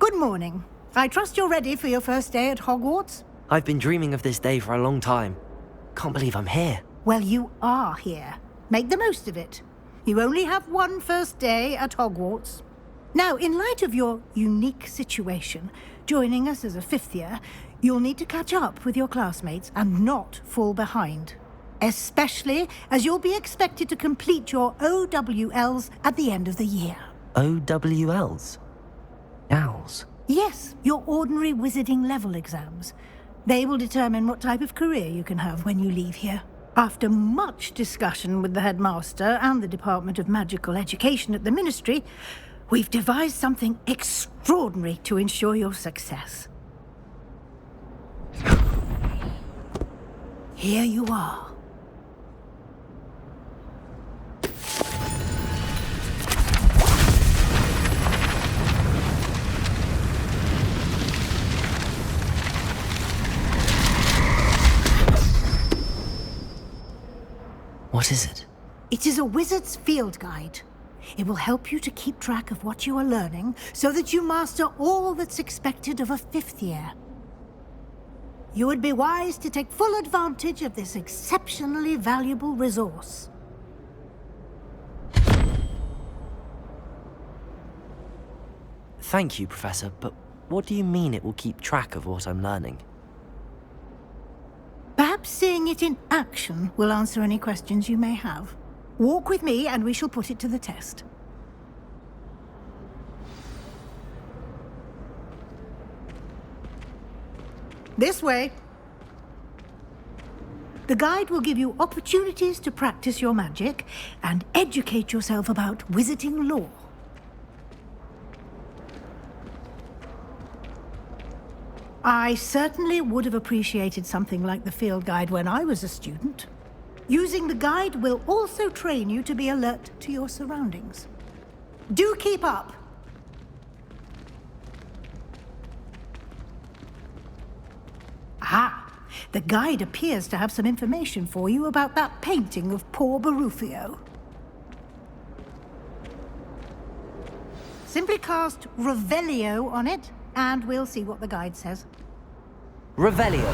Good morning. I trust you're ready for your first day at Hogwarts? I've been dreaming of this day for a long time. Can't believe I'm here. Well, you are here. Make the most of it. You only have one first day at Hogwarts. Now, in light of your unique situation, joining us as a fifth year, you'll need to catch up with your classmates and not fall behind. Especially as you'll be expected to complete your OWLs at the end of the year. OWLs? Owls? Yes, your ordinary wizarding level exams. They will determine what type of career you can have when you leave here. After much discussion with the headmaster and the Department of Magical Education at the Ministry, we've devised something extraordinary to ensure your success. Here you are. What is it? It is a wizard's field guide. It will help you to keep track of what you are learning so that you master all that's expected of a fifth year. You would be wise to take full advantage of this exceptionally valuable resource. Thank you, Professor, but what do you mean it will keep track of what I'm learning? Perhaps seeing it in action will answer any questions you may have. Walk with me and we shall put it to the test. This way. The guide will give you opportunities to practice your magic and educate yourself about wizarding lore. I certainly would have appreciated something like the field guide when I was a student. Using the guide will also train you to be alert to your surroundings. Do keep up! Ah, the guide appears to have some information for you about that painting of poor Barufio. Simply cast Revelio on it, and we'll see what the guide says. Revelio.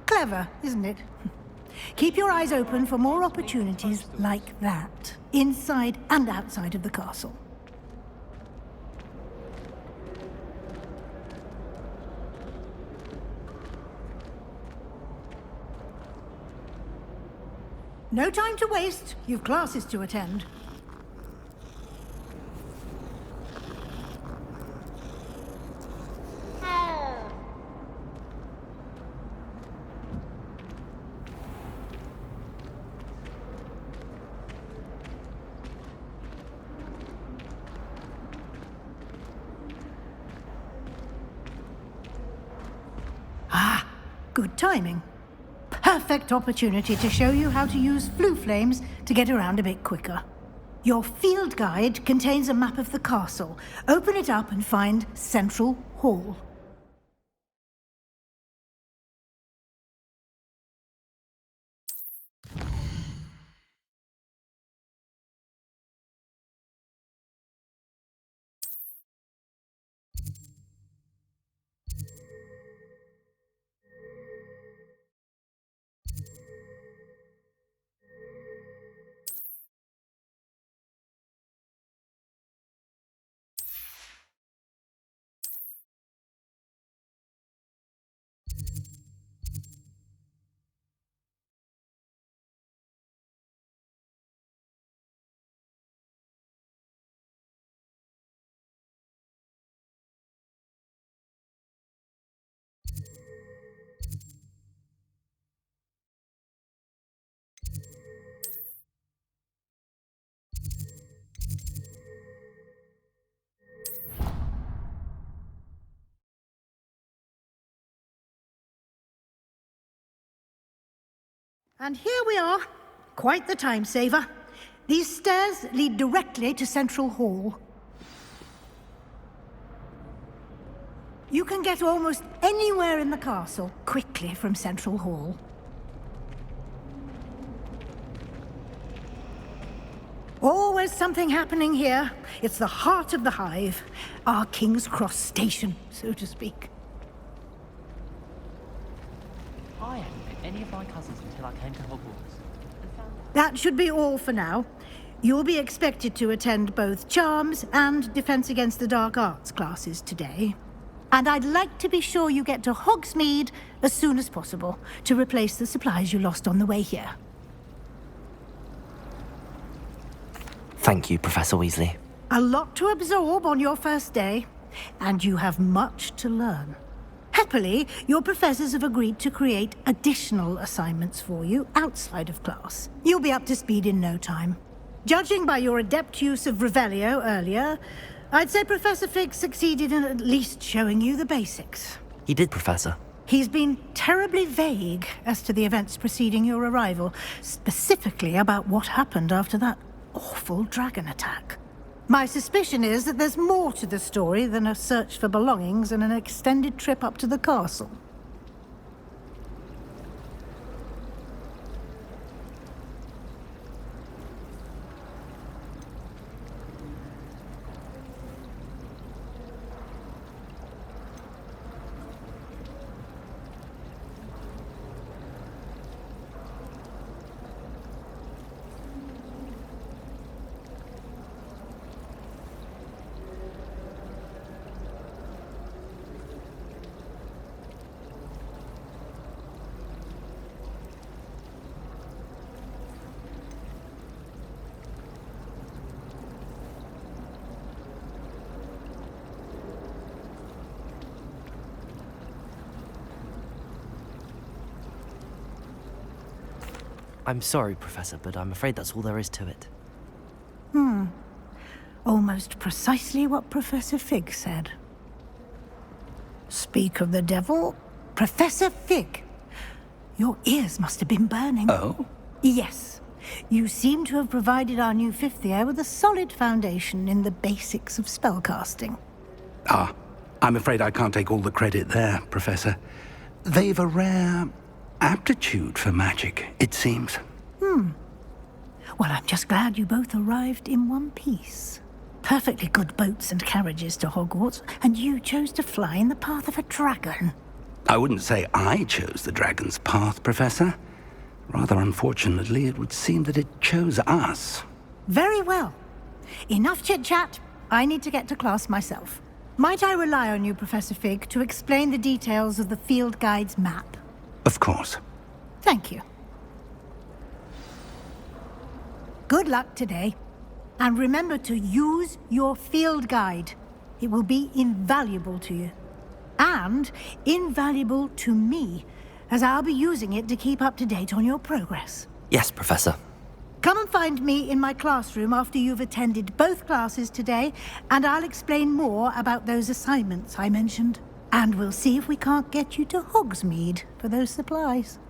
Clever, isn't it? Keep your eyes open for more opportunities like that, inside and outside of the castle. No time to waste. You've classes to attend. Ah, good timing. Perfect opportunity to show you how to use flue flames to get around a bit quicker. Your field guide contains a map of the castle. Open it up and find Central Hall. And here we are. Quite the time saver. These stairs lead directly to Central Hall. You can get almost anywhere in the castle quickly from Central Hall. Always something happening here. It's the heart of the hive. Our King's Cross station, so to speak. I hadn't met any of my cousins until I came to Hogwarts. That should be all for now. You'll be expected to attend both Charms and Defense Against the Dark Arts classes today. And I'd like to be sure you get to Hogsmeade as soon as possible to replace the supplies you lost on the way here. Thank you, Professor Weasley. A lot to absorb on your first day, and you have much to learn. Happily, your professors have agreed to create additional assignments for you outside of class. You'll be up to speed in no time. Judging by your adept use of Revelio earlier, I'd say Professor Fig succeeded in at least showing you the basics. He did, Professor. He's been terribly vague as to the events preceding your arrival, specifically about what happened after that awful dragon attack. My suspicion is that there's more to the story than a search for belongings and an extended trip up to the castle. I'm sorry, Professor, but I'm afraid that's all there is to it. Almost precisely what Professor Fig said. Speak of the devil, Professor Fig. Your ears must have been burning. Oh? Yes. You seem to have provided our new fifth year with a solid foundation in the basics of spellcasting. Ah, I'm afraid I can't take all the credit there, Professor. They've a rare aptitude for magic, it seems. Well, I'm just glad you both arrived in one piece. Perfectly good boats and carriages to Hogwarts, and you chose to fly in the path of a dragon. I wouldn't say I chose the dragon's path, Professor. Rather unfortunately, it would seem that it chose us. Very well. Enough chit-chat. I need to get to class myself. Might I rely on you, Professor Fig, to explain the details of the field guide's map? Of course. Thank you. Good luck today. And remember to use your field guide. It will be invaluable to you. And invaluable to me, as I'll be using it to keep up to date on your progress. Yes, Professor. Come and find me in my classroom after you've attended both classes today, and I'll explain more about those assignments I mentioned. And we'll see if we can't get you to Hogsmeade for those supplies.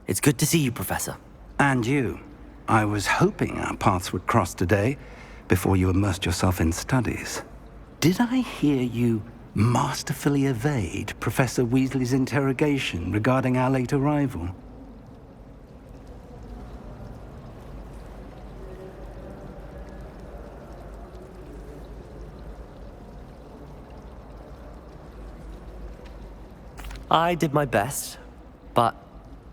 It's good to see you, Professor. And you. I was hoping our paths would cross today, before you immersed yourself in studies. Did I hear you masterfully evade Professor Weasley's interrogation regarding our late arrival? I did my best, but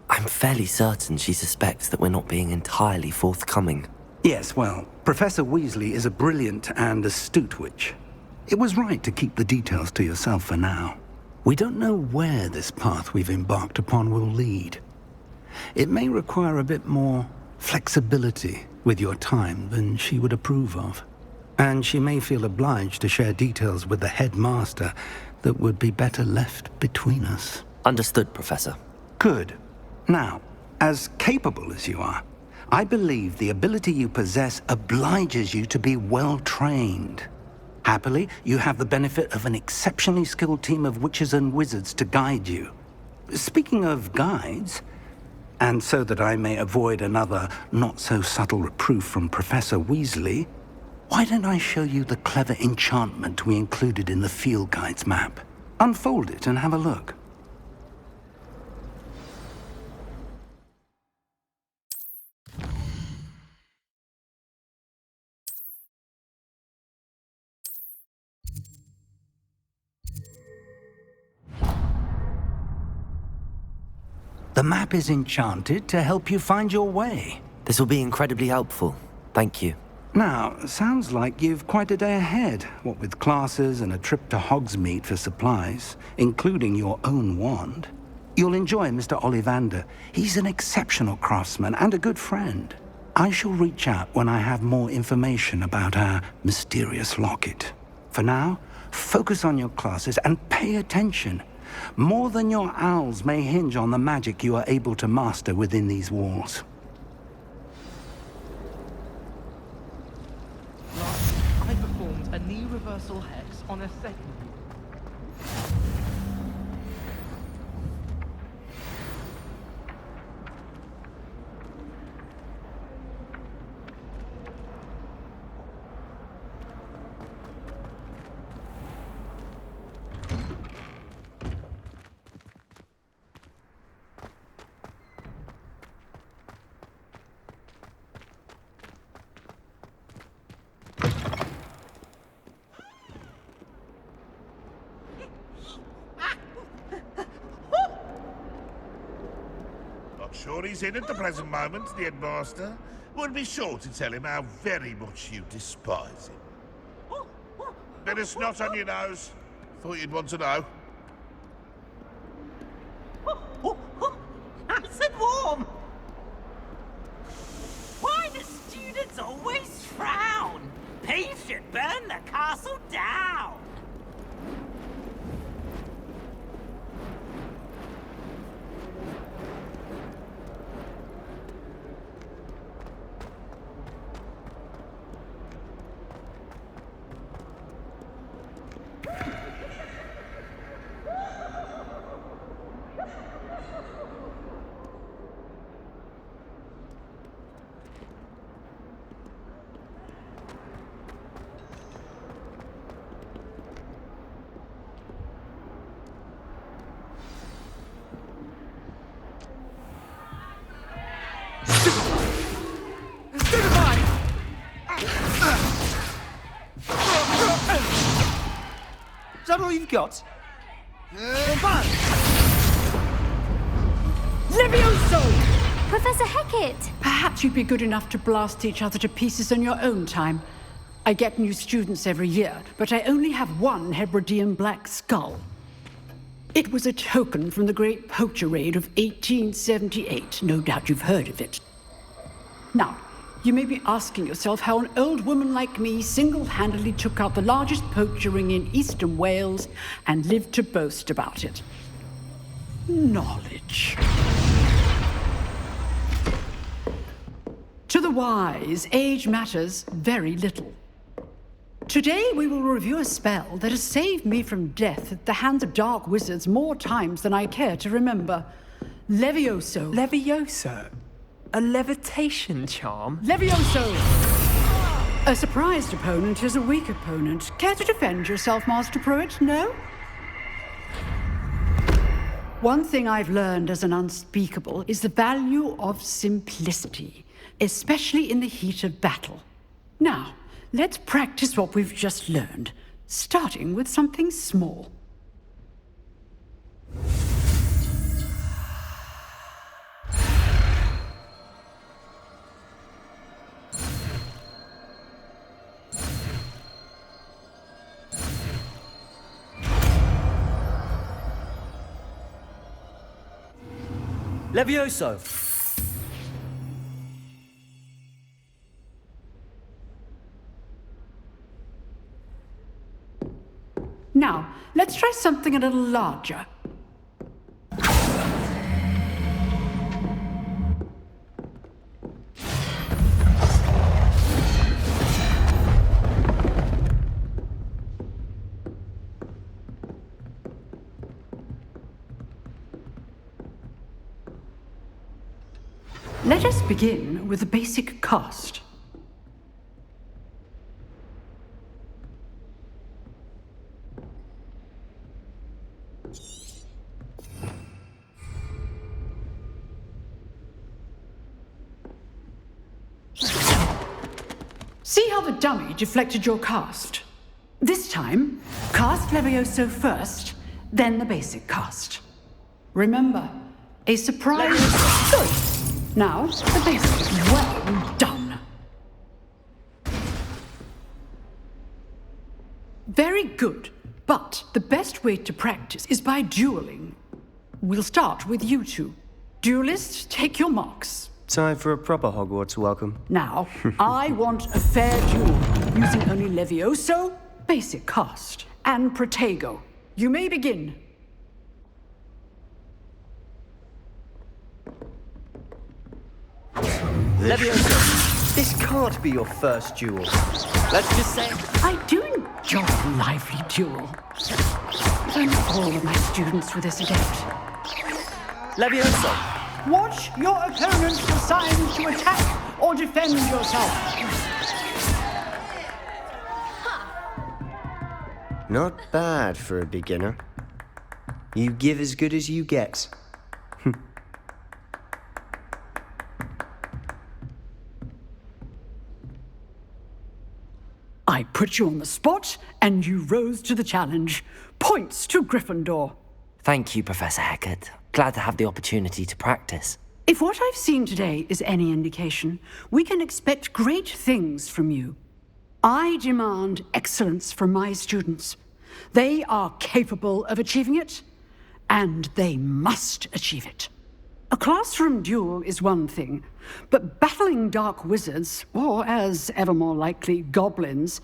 I'm fairly certain she suspects that we're not being entirely forthcoming. Yes, well, Professor Weasley is a brilliant and astute witch. It was right to keep the details to yourself for now. We don't know where this path we've embarked upon will lead. It may require a bit more flexibility with your time than she would approve of. And she may feel obliged to share details with the headmaster that would be better left between us. Understood, Professor. Good. Now, as capable as you are, I believe the ability you possess obliges you to be well trained. Happily, you have the benefit of an exceptionally skilled team of witches and wizards to guide you. Speaking of guides, and so that I may avoid another not-so-subtle reproof from Professor Weasley, why don't I show you the clever enchantment we included in the field guide's map? Unfold it and have a look. The map is enchanted to help you find your way. This will be incredibly helpful. Thank you. Now, sounds like you've quite a day ahead, what with classes and a trip to Hogsmeade for supplies, including your own wand. You'll enjoy Mr. Ollivander. He's an exceptional craftsman and a good friend. I shall reach out when I have more information about our mysterious locket. For now, focus on your classes and pay attention. More than your owls may hinge on the magic you are able to master within these walls. I performed a knee reversal hex on a second. Sure he's in at the present moment, the headmaster. We'll be sure to tell him how very much you despise him. Bit of snot on your nose. Thought you'd want to know. Nice and warm! Why do students always frown? Peace should burn the castle down! Is that all you've got? Levioso! Professor Hecat! Perhaps you'd be good enough to blast each other to pieces on your own time. I get new students every year, but I only have one Hebridean black skull. It was a token from the Great Poacher Raid of 1878. No doubt you've heard of it. Now, you may be asking yourself how an old woman like me single-handedly took out the largest poacher ring in eastern Wales and lived to boast about it. Knowledge. To the wise, age matters very little. Today we will review a spell that has saved me from death at the hands of dark wizards more times than I care to remember. Levioso. Levioso? A levitation charm? Levioso! A surprised opponent is a weak opponent. Care to defend yourself, Master Pruitt? No? One thing I've learned as an unspeakable is the value of simplicity, especially in the heat of battle. Now, let's practice what we've just learned, starting with something small. Levioso! Now, let's try something a little larger. Let us begin with the basic cast. See how the dummy deflected your cast? This time, cast Levioso first, then the basic cast. Remember, a surprise. Good. Now, the basic. Well done. Very good. But the best way to practice is by dueling. We'll start with you two. Duelists, take your marks. Time for a proper Hogwarts welcome. Now, I want a fair duel, using only Levioso, basic cast, and Protego. You may begin. Levioso, this can't be your first duel. Let's just say... I do enjoy a lively duel. But not all of my students were this adept. Levioso! Watch your opponent decide to attack or defend yourself. Not bad for a beginner. You give as good as you get. I put you on the spot, and you rose to the challenge. Points to Gryffindor. Thank you, Professor Hecat. Glad to have the opportunity to practice. If what I've seen today is any indication, we can expect great things from you. I demand excellence from my students. They are capable of achieving it, and they must achieve it. A classroom duel is one thing, but battling dark wizards, or as ever more likely, goblins,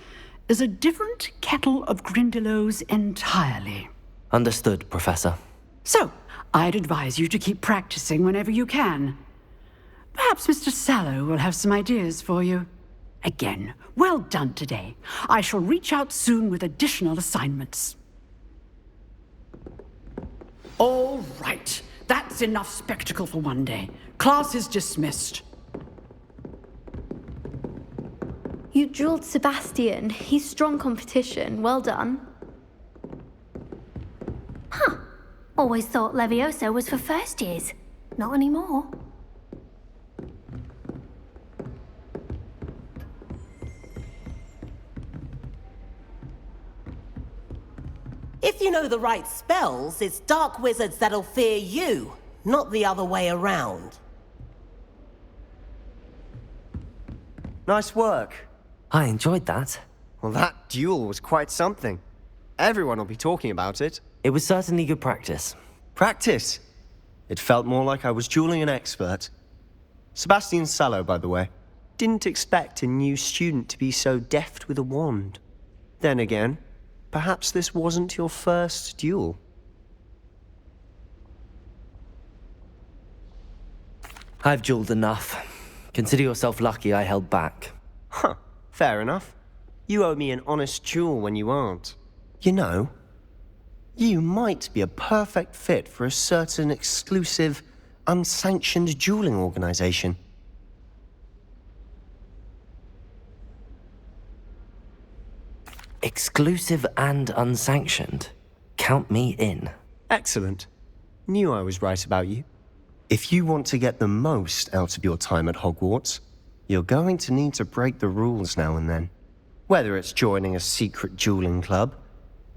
is a different kettle of Grindylows entirely. Understood, Professor. So, I'd advise you to keep practicing whenever you can. Perhaps Mr. Sallow will have some ideas for you. Again, well done today. I shall reach out soon with additional assignments. All right. That's enough spectacle for one day. Class is dismissed. You dueled Sebastian. He's strong competition. Well done. Huh. Always thought Levioso was for first years. Not anymore. If you know the right spells, it's dark wizards that'll fear you, not the other way around. Nice work. I enjoyed that. Well, that duel was quite something. Everyone will be talking about it. It was certainly good practice. Practice? It felt more like I was dueling an expert. Sebastian Sallow, by the way. Didn't expect a new student to be so deft with a wand. Then again, perhaps this wasn't your first duel. I've dueled enough. Consider yourself lucky I held back. Huh, fair enough. You owe me an honest duel when you aren't. You know, you might be a perfect fit for a certain exclusive, unsanctioned dueling organization. Exclusive and unsanctioned. Count me in. Excellent. Knew I was right about you. If you want to get the most out of your time at Hogwarts, you're going to need to break the rules now and then. Whether it's joining a secret dueling club,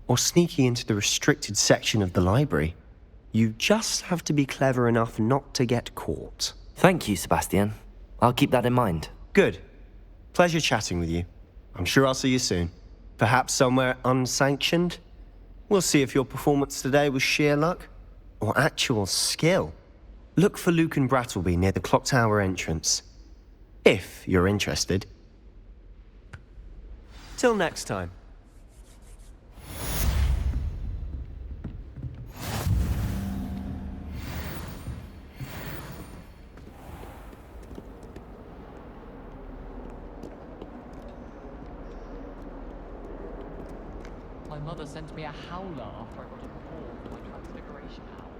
or sneaking into the restricted section of the library, you just have to be clever enough not to get caught. Thank you, Sebastian. I'll keep that in mind. Good. Pleasure chatting with you. I'm sure I'll see you soon. Perhaps somewhere unsanctioned? We'll see if your performance today was sheer luck or actual skill. Look for Luke and Brattleby near the clock tower entrance. If you're interested. Till next time. My mother sent me a howler after I got a report for my transfiguration howl.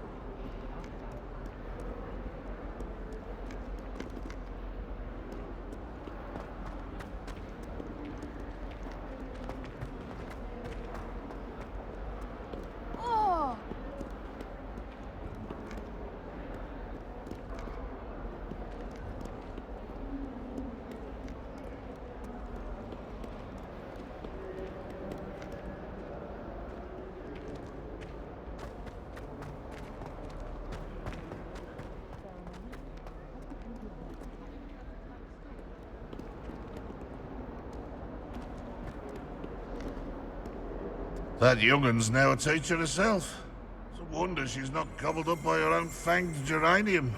That young'un's now a teacher herself. It's a wonder she's not gobbled up by her own fanged geranium.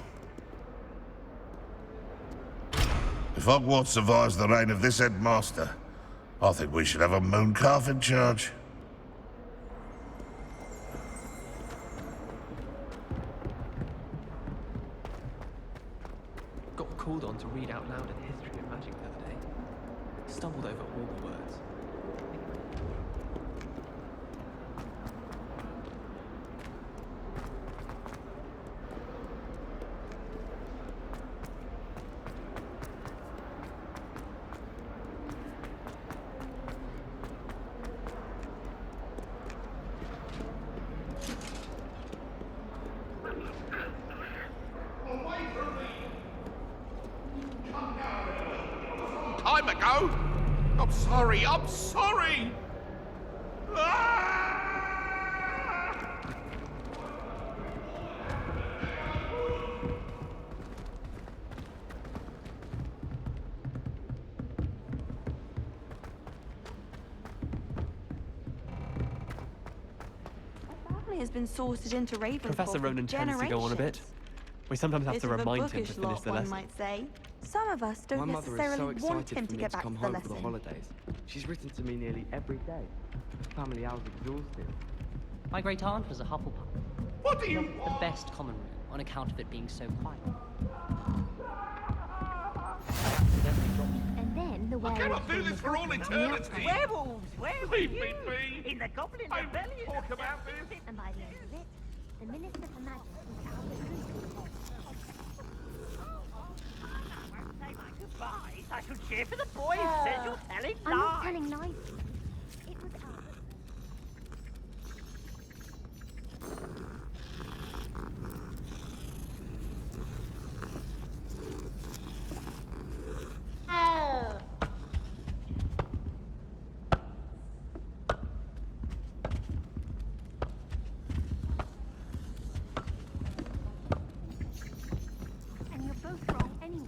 If Hogwarts survives the reign of this headmaster, I think we should have a mooncalf in charge. Got called on to read out loud a history of magic the other day. Stumbled over all the words. Time ago. I'm sorry, I'm sorry! Family has been sorted into Ravenclaw Professor Ronan for tends to go on a bit. We sometimes have to Bit of a remind him to bookish finish lot, the one lesson. might say. Some of us don't My mother is so necessarily want excited him for to me get to back come to the home for the lesson. holidays. She's written to me nearly every day. Family hours exhausted. My great aunt was a Hufflepuff. What do you The want? best common room on account of it being so quiet. And then the I werewolves cannot do were in this the for all goblin eternity! Werewolves! Where were Leave you? me be! In the goblin I rebellion. won't talk about this! And by the end of it, the Minister for Magic was Albert Crusoe. I won't say my goodbyes. I shall cheer for the boy who says you're telling I'm not lies. telling lies. It was Albert. And you're both wrong anyway.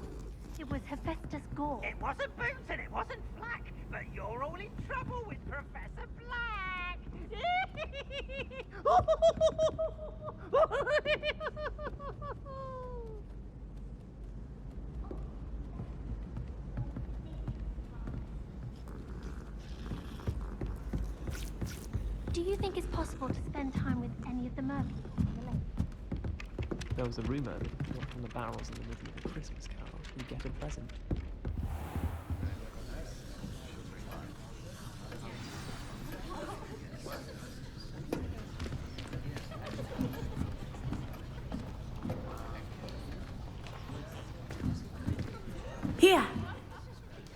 It was Hephaestus Gore. It wasn't Boots and it wasn't Flack, but you're all in trouble with Professor Black. Do you think it's possible to spend time with any of the mermaids on the lake? There was a rumour that if you knocked on the barrels in the middle of a Christmas carol, you'd get a present. Here,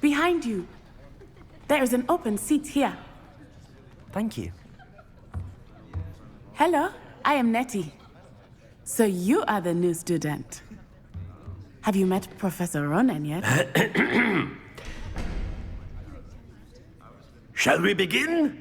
behind you. There is an open seat here. Thank you. Hello, I am Nettie. So you are the new student. Have you met Professor Ronan yet? Shall we begin?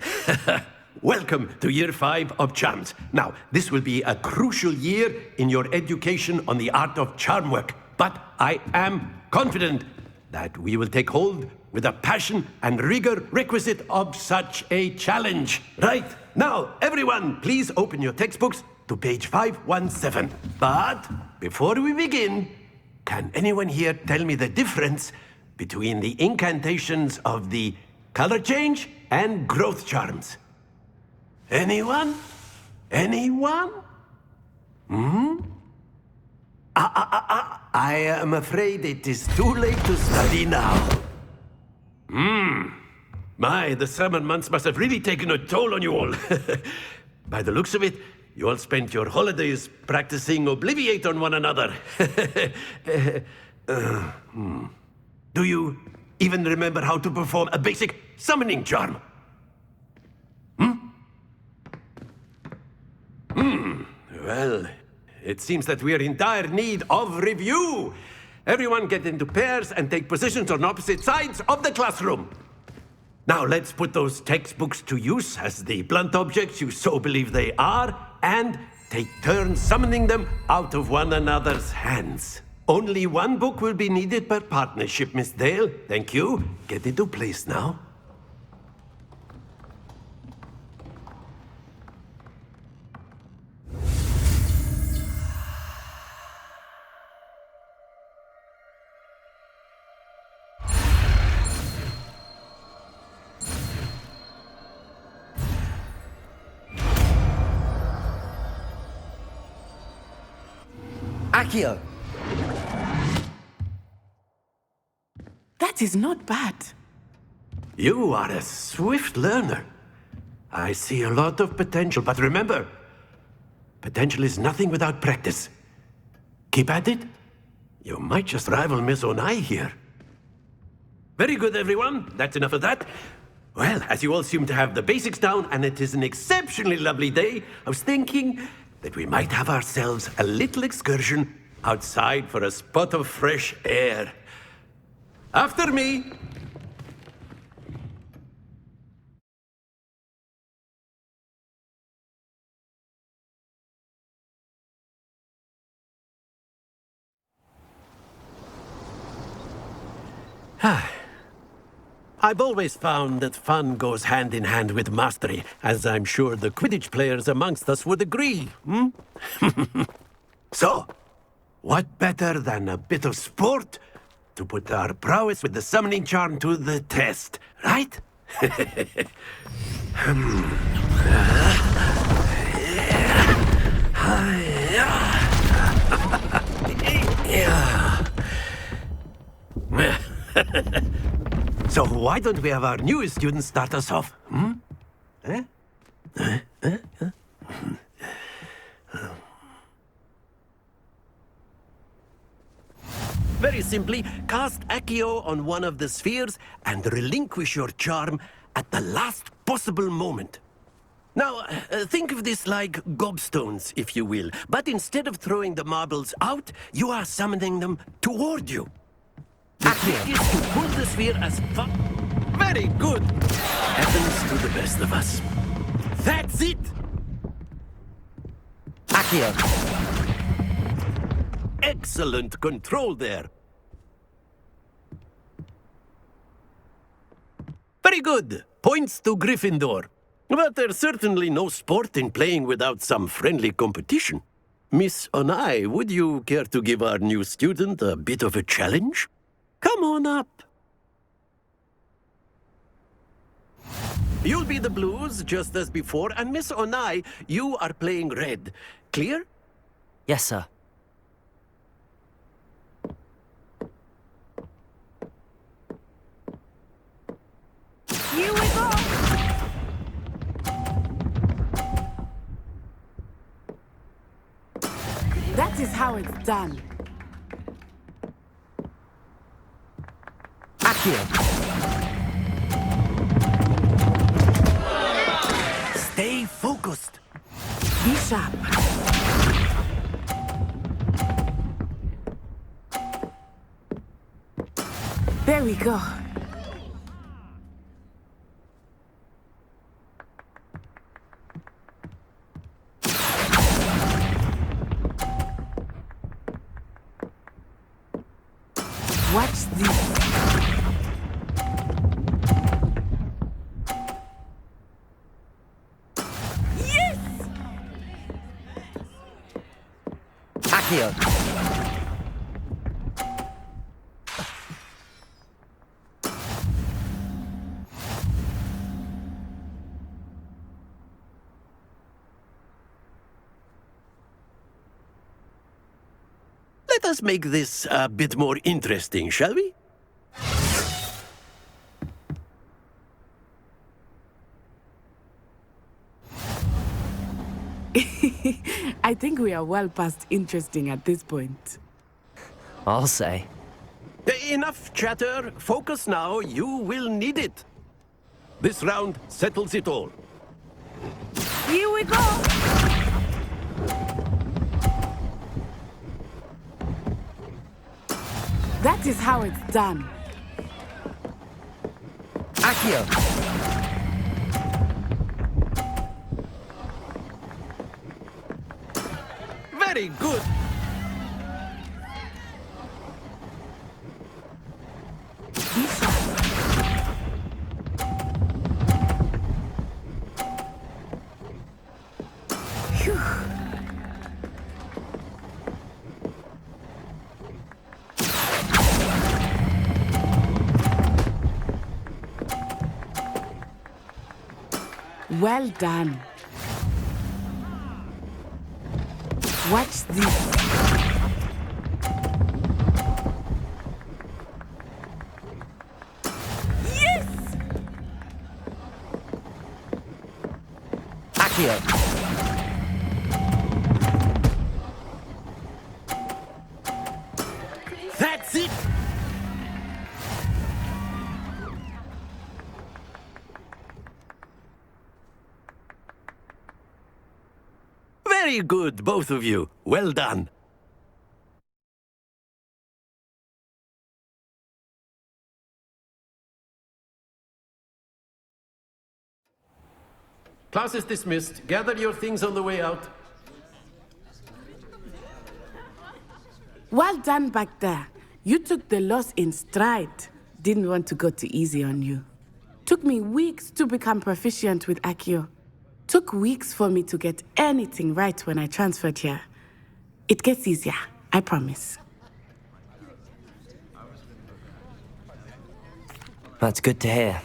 Welcome to Year 5 of Charms. Now, this will be a crucial year in your education on the art of charm work, but I am confident that we will take hold with the passion and rigor requisite of such a challenge. Right, now, everyone, please open your textbooks to page 517. But before we begin, can anyone here tell me the difference between the incantations of the color change and growth charms? Anyone? Anyone? I am afraid it is too late to study now. My, the summer months must have really taken a toll on you all. By the looks of it, you all spent your holidays practicing Obliviate on one another. Do you even remember how to perform a basic summoning charm? Well, it seems that we are in dire need of review. Everyone get into pairs and take positions on opposite sides of the classroom. Now let's put those textbooks to use as the blunt objects you so believe they are, and take turns summoning them out of one another's hands. Only one book will be needed per partnership, Miss Dale. Thank you. Get into place now. Accio! That is not bad. You are a swift learner. I see a lot of potential, but remember, potential is nothing without practice. Keep at it. You might just rival Miss Onai here. Very good, everyone. That's enough of that. Well, as you all seem to have the basics down, and it is an exceptionally lovely day, I was thinking that we might have ourselves a little excursion outside for a spot of fresh air. After me! I've always found that fun goes hand in hand with mastery, as I'm sure the Quidditch players amongst us would agree, So, what better than a bit of sport to put our prowess with the summoning charm to the test, right? So why don't we have our newest student start us off? Very simply, cast Accio on one of the spheres and relinquish your charm at the last possible moment. Now, think of this like gobstones, if you will, but instead of throwing the marbles out, you are summoning them toward you. The trick is to pull the sphere as far... Very good! Happens to the best of us. That's it! Accio! Excellent control there. Very good. Points to Gryffindor. But there's certainly no sport in playing without some friendly competition. Miss Onai, would you care to give our new student a bit of a challenge? Come on up. You'll be the blues, just as before, and Miss Onai, you are playing red. Clear? Yes, sir. Here we go! That is how it's done. Accio! Stay focused. Be sharp. There we go. Watch this. Yes! Accio! Let us make this a bit more interesting, shall we? I think we are well past interesting at this point. I'll say. Enough chatter. Focus now. You will need it. This round settles it all. Here we go! That is how it's done. Accio! Very good. Be sharp. Phew. Well done. Watch this. Very good, both of you. Well done. Class is dismissed. Gather your things on the way out. Well done back there. You took the loss in stride. Didn't want to go too easy on you. Took me weeks to become proficient with Accio. Took weeks for me to get anything right when I transferred here. It gets easier, I promise. That's good to hear.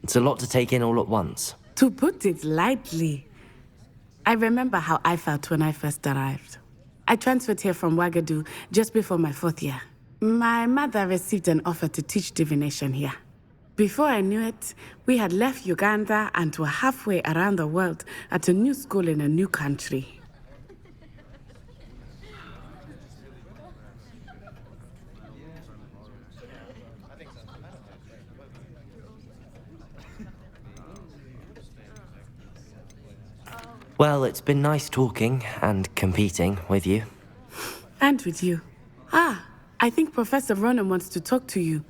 It's a lot to take in all at once. To put it lightly, I remember how I felt when I first arrived. I transferred here from Ouagadougou just before my 4th year. My mother received an offer to teach divination here. Before I knew it, we had left Uganda and were halfway around the world at a new school in a new country. Well, it's been nice talking and competing with you. And with you. I think Professor Ronan wants to talk to you.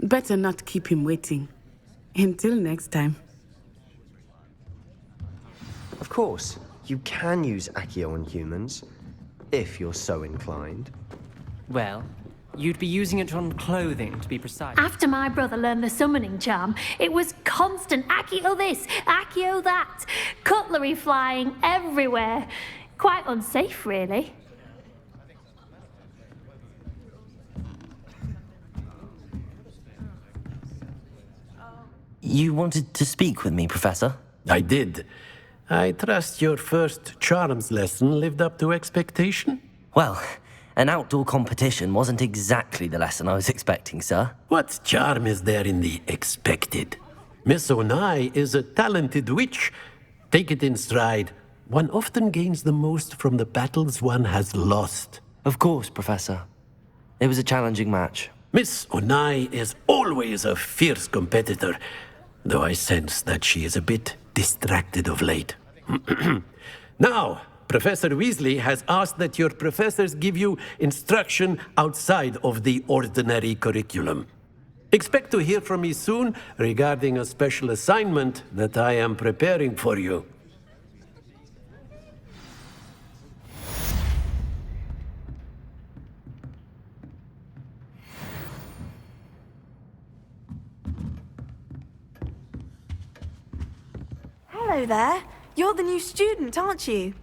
Better not keep him waiting. Until next time. Of course, you can use Accio on humans, if you're so inclined. Well, you'd be using it on clothing, to be precise. After my brother learned the summoning charm, it was constant Accio this, Accio that. Cutlery flying everywhere. Quite unsafe, really. You wanted to speak with me, Professor? I did. I trust your first charms lesson lived up to expectation? Well, an outdoor competition wasn't exactly the lesson I was expecting, sir. What charm is there in the expected? Miss Onai is a talented witch. Take it in stride. One often gains the most from the battles one has lost. Of course, Professor. It was a challenging match. Miss Onai is always a fierce competitor, though I sense that she is a bit distracted of late. Now, Professor Weasley has asked that your professors give you instruction outside of the ordinary curriculum. Expect to hear from me soon regarding a special assignment that I am preparing for you. Hello there. You're the new student, aren't you?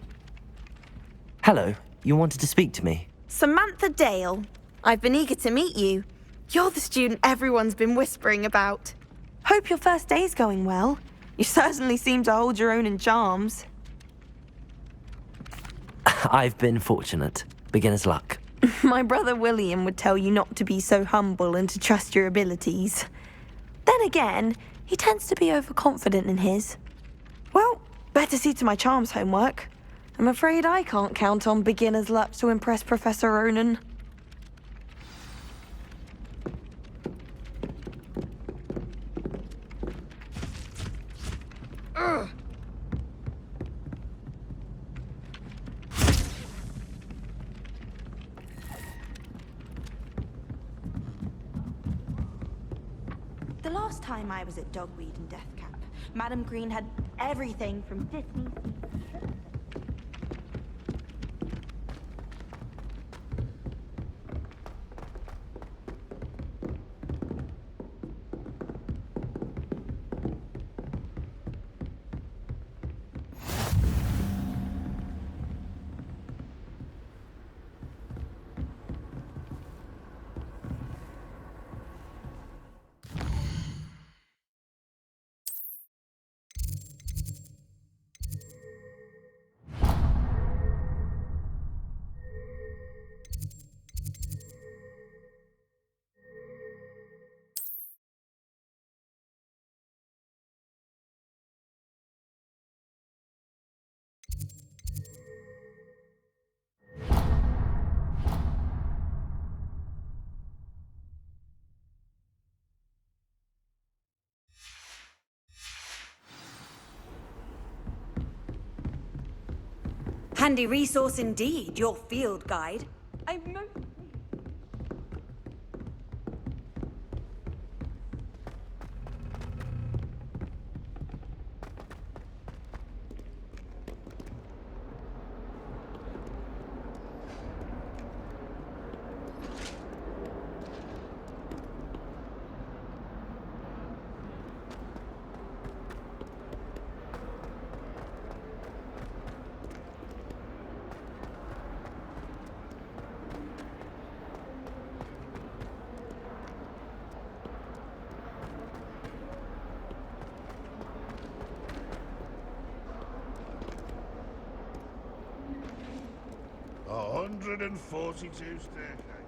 Hello, you wanted to speak to me? Samantha Dale. I've been eager to meet you. You're the student everyone's been whispering about. Hope your first day's going well. You certainly seem to hold your own in charms. I've been fortunate. Beginner's luck. My brother William would tell you not to be so humble and to trust your abilities. Then again, he tends to be overconfident in his. Well, better see to my charms homework. I'm afraid I can't count on beginner's luck to impress Professor Ronan. Ugh. The last time I was at Dogweed and Deathcap, Madam Green had everything from Disney. Handy resource indeed, your field guide. I most... A 142 staircases.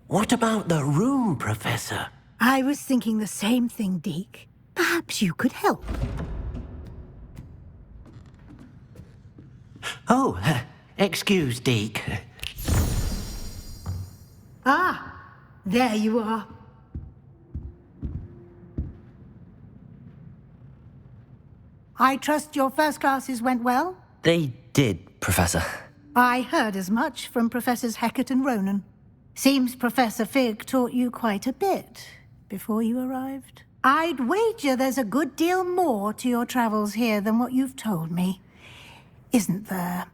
What about the room, Professor? I was thinking the same thing, Deke. Perhaps you could help. Oh, excuse, Deke. Ah, there you are. I trust your first classes went well? They did, Professor. I heard as much from Professors Hecat and Ronan. Seems Professor Fig taught you quite a bit before you arrived. I'd wager there's a good deal more to your travels here than what you've told me, isn't there?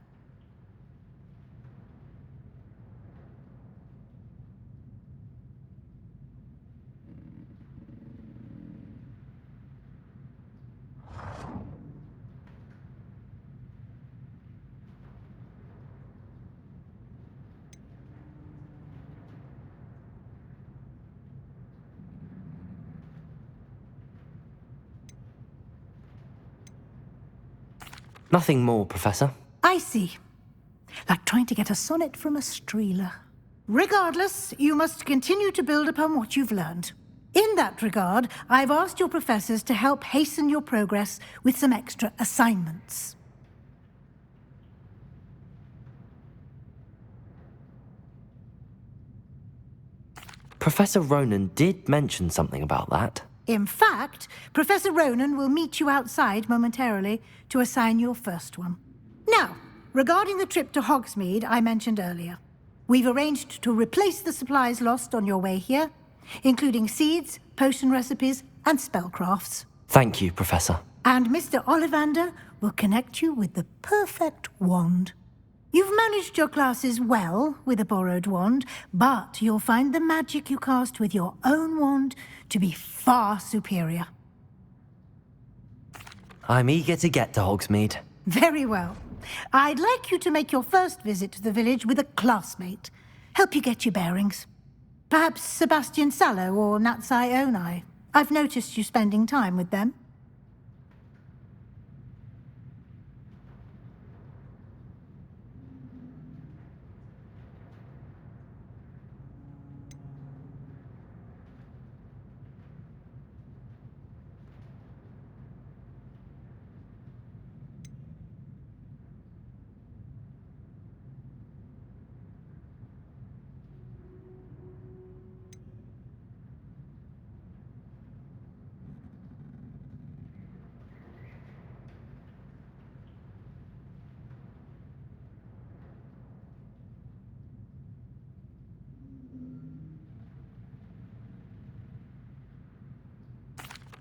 Nothing more, Professor. I see. Like trying to get a sonnet from a streeler. Regardless, you must continue to build upon what you've learned. In that regard, I've asked your professors to help hasten your progress with some extra assignments. Professor Ronan did mention something about that. In fact, Professor Ronan will meet you outside momentarily to assign your first one. Now, regarding the trip to Hogsmeade I mentioned earlier, we've arranged to replace the supplies lost on your way here, including seeds, potion recipes, and spellcrafts. Thank you, Professor. And Mr. Ollivander will connect you with the perfect wand. You've managed your classes well with a borrowed wand, but you'll find the magic you cast with your own wand to be far superior. I'm eager to get to Hogsmeade. Very well. I'd like you to make your first visit to the village with a classmate. Help you get your bearings. Perhaps Sebastian Sallow or Natsai Onai. I've noticed you spending time with them.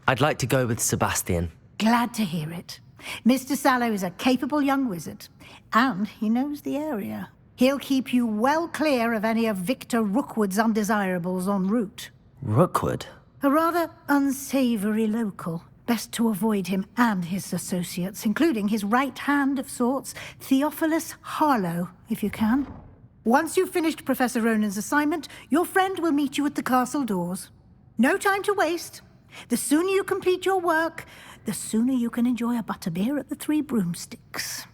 I'd like to go with Sebastian. Glad to hear it. Mr. Sallow is a capable young wizard, and he knows the area. He'll keep you well clear of any of Victor Rookwood's undesirables en route. Rookwood? A rather unsavory local. Best to avoid him and his associates, including his right hand of sorts, Theophilus Harlow, if you can. Once you've finished Professor Ronan's assignment, your friend will meet you at the castle doors. No time to waste. The sooner you complete your work, the sooner you can enjoy a butterbeer at the Three Broomsticks.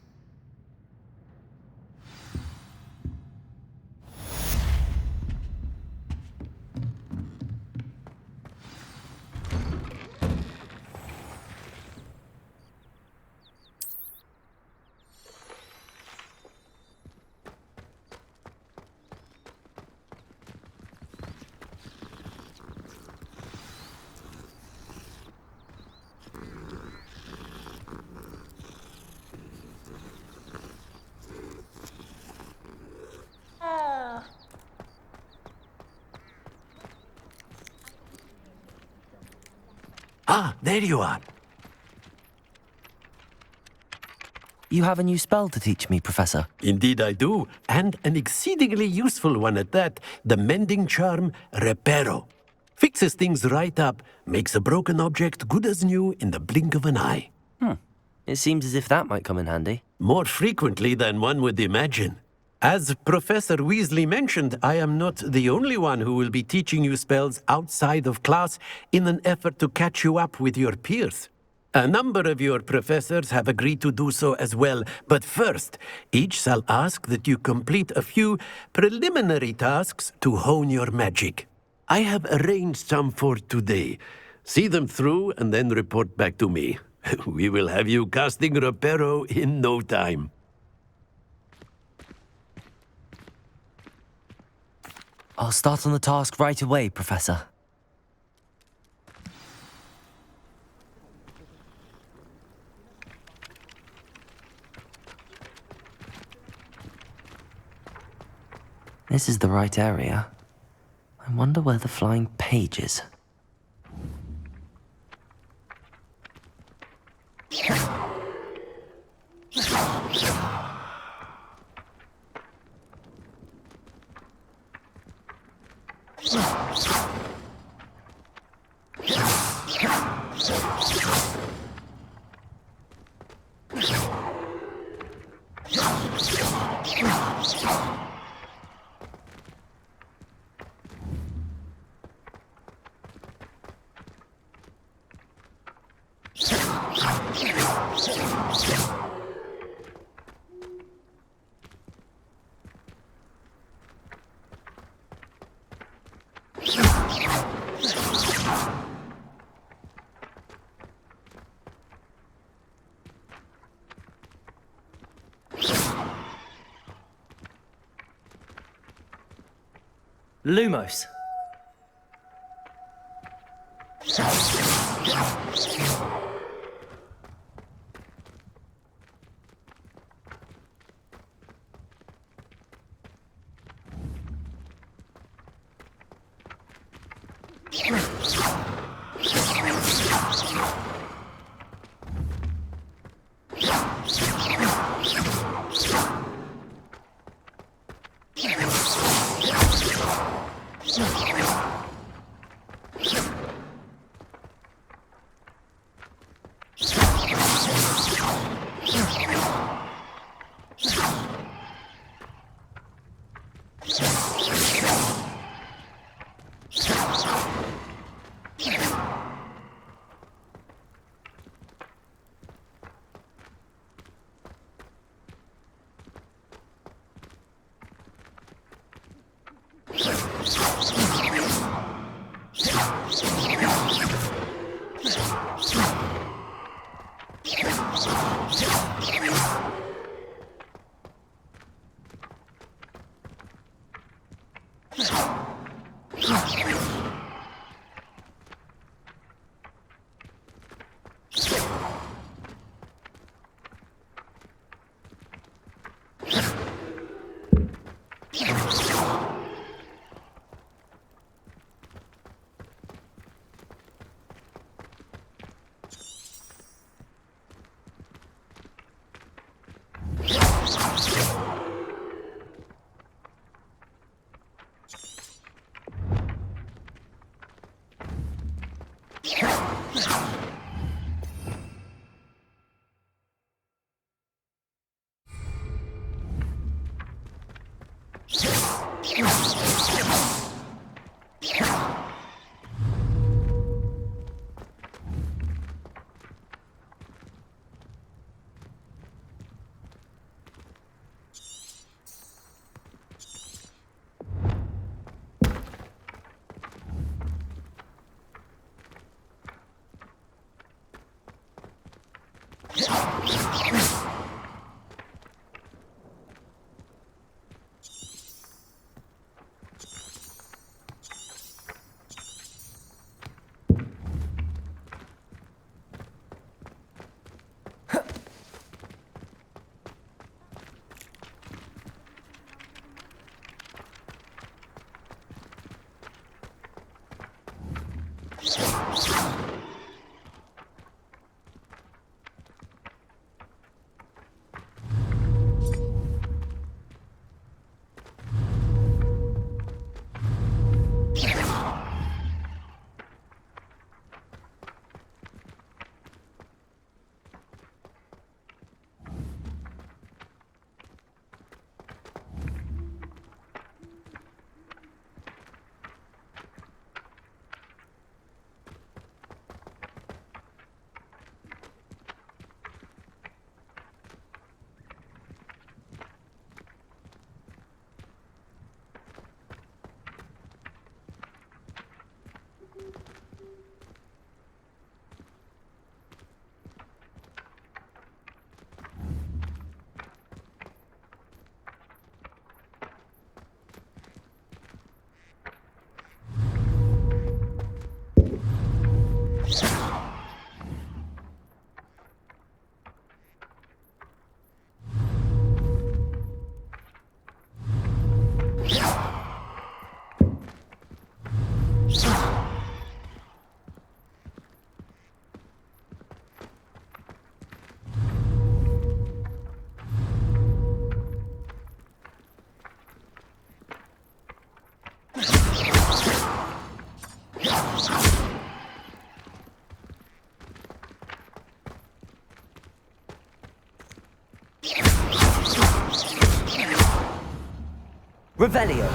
Ah, there you are. You have a new spell to teach me, Professor. Indeed I do, and an exceedingly useful one at that. The mending charm, Reparo. Fixes things right up, makes a broken object good as new in the blink of an eye. It seems as if that might come in handy. More frequently than one would imagine. As Professor Weasley mentioned, I am not the only one who will be teaching you spells outside of class in an effort to catch you up with your peers. A number of your professors have agreed to do so as well, but first, each shall ask that you complete a few preliminary tasks to hone your magic. I have arranged some for today. See them through and then report back to me. We will have you casting Reparo in no time. I'll start on the task right away, Professor. This is the right area. I wonder where the flying page is. Lumos. Revelio.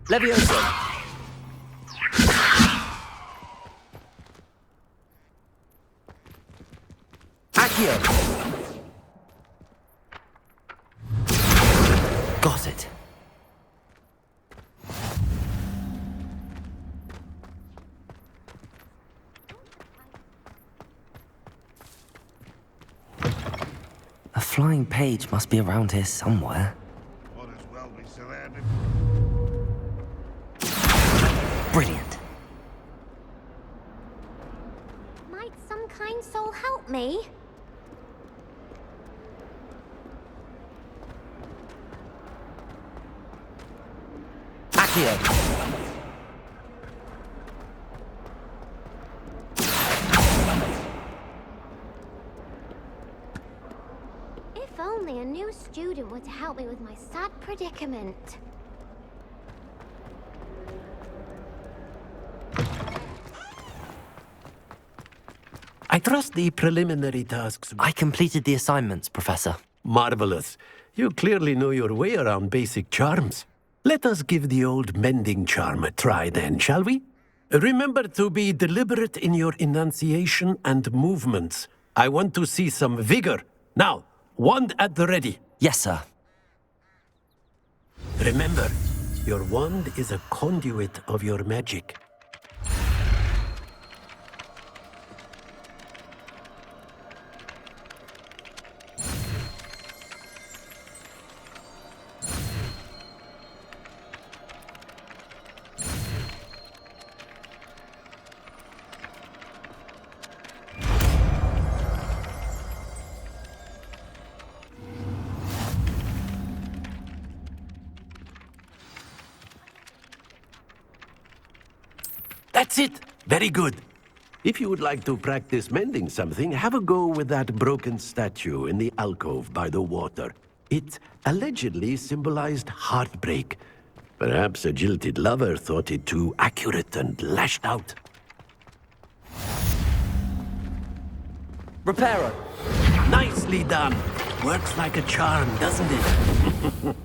Levioso. Accio. Got it. A flying page must be around here somewhere. Might as well be surrounded. Brilliant. Might some kind soul help me? Accio. If only a new student were to help me with my sad predicament. I trust the preliminary tasks. I completed the assignments, Professor. Marvelous. You clearly know your way around basic charms. Let us give the old mending charm a try then, shall we? Remember to be deliberate in your enunciation and movements. I want to see some vigor. Now, wand at the ready. Yes, sir. Remember, your wand is a conduit of your magic. That's it! Very good. If you would like to practice mending something, have a go with that broken statue in the alcove by the water. It allegedly symbolized heartbreak. Perhaps a jilted lover thought it too accurate and lashed out. Reparo. Nicely done. Works like a charm, doesn't it?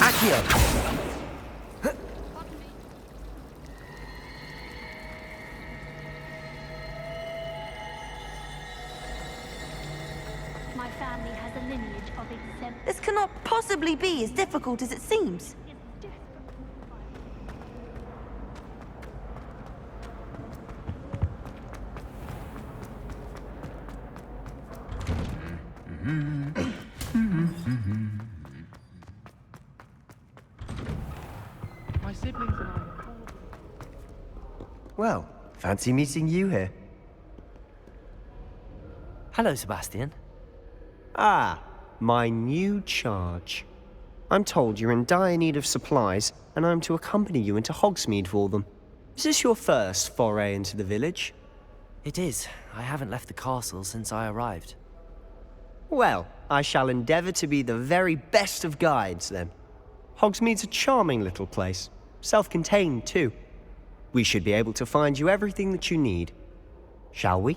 Accio. My family has a lineage of exempt. This cannot possibly be as difficult as it seems. Well, fancy meeting you here. Hello, Sebastian. Ah, my new charge. I'm told you're in dire need of supplies, and I'm to accompany you into Hogsmeade for them. Is this your first foray into the village? It is. I haven't left the castle since I arrived. Well, I shall endeavour to be the very best of guides, then. Hogsmeade's a charming little place. Self-contained, too. We should be able to find you everything that you need. Shall we?